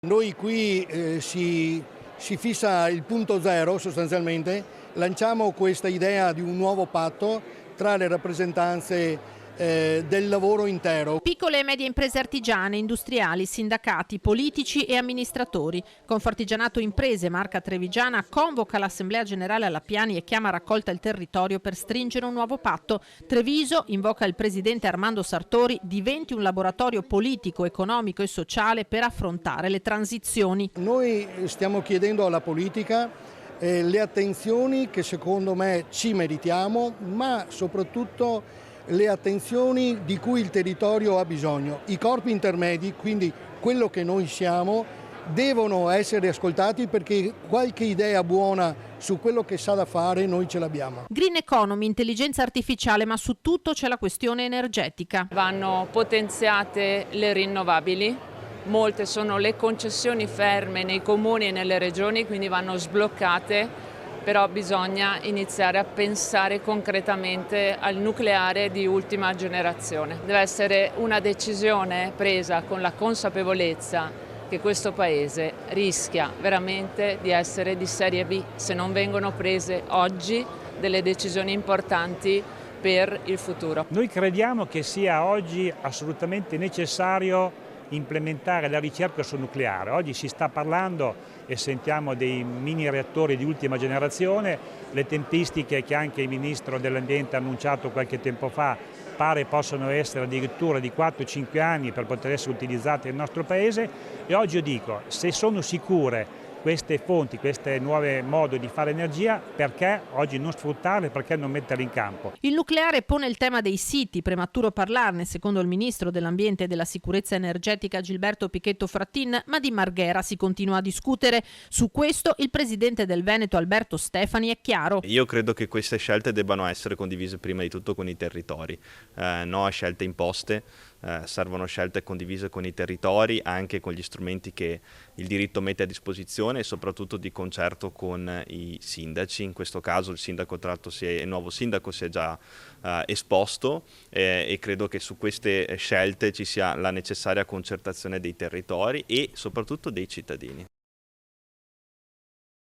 Noi qui si fissa il punto zero sostanzialmente, lanciamo questa idea di un nuovo patto tra le rappresentanze del lavoro intero. Piccole e medie imprese artigiane, industriali, sindacati, politici e amministratori. Confartigianato Imprese, marca trevigiana, convoca l'Assemblea Generale alla Piani e chiama a raccolta il territorio per stringere un nuovo patto. Treviso, invoca il presidente Armando Sartori, diventi un laboratorio politico, economico e sociale per affrontare le transizioni. Noi stiamo chiedendo alla politica le attenzioni che secondo me ci meritiamo, ma soprattutto le attenzioni di cui il territorio ha bisogno. I corpi intermedi, quindi quello che noi siamo, devono essere ascoltati perché qualche idea buona su quello che sa da fare noi ce l'abbiamo. Green economy, intelligenza artificiale, ma su tutto c'è la questione energetica. Vanno potenziate le rinnovabili. Molte sono le concessioni ferme nei comuni e nelle regioni, quindi vanno sbloccate. Però bisogna iniziare a pensare concretamente al nucleare di ultima generazione. Deve essere una decisione presa con la consapevolezza che questo Paese rischia veramente di essere di serie B se non vengono prese oggi delle decisioni importanti per il futuro. Noi crediamo che sia oggi assolutamente necessario implementare la ricerca sul nucleare. Oggi si sta parlando e sentiamo dei mini reattori di ultima generazione, le tempistiche che anche il Ministro dell'Ambiente ha annunciato qualche tempo fa pare possono essere addirittura di 4-5 anni per poter essere utilizzate nel nostro Paese e oggi io dico, se sono sicure queste fonti, questi nuovi modi di fare energia, perché oggi non sfruttarle, perché non metterle in campo? Il nucleare pone il tema dei siti, prematuro parlarne secondo il Ministro dell'Ambiente e della Sicurezza Energetica Gilberto Pichetto Frattin, ma di Marghera si continua a discutere. Su questo il Presidente del Veneto Alberto Stefani è chiaro. Io credo che queste scelte debbano essere condivise prima di tutto con i territori, no a scelte imposte. Servono scelte condivise con i territori, anche con gli strumenti che il diritto mette a disposizione e soprattutto di concerto con i sindaci. In questo caso il nuovo sindaco si è già esposto e credo che su queste scelte ci sia la necessaria concertazione dei territori e soprattutto dei cittadini.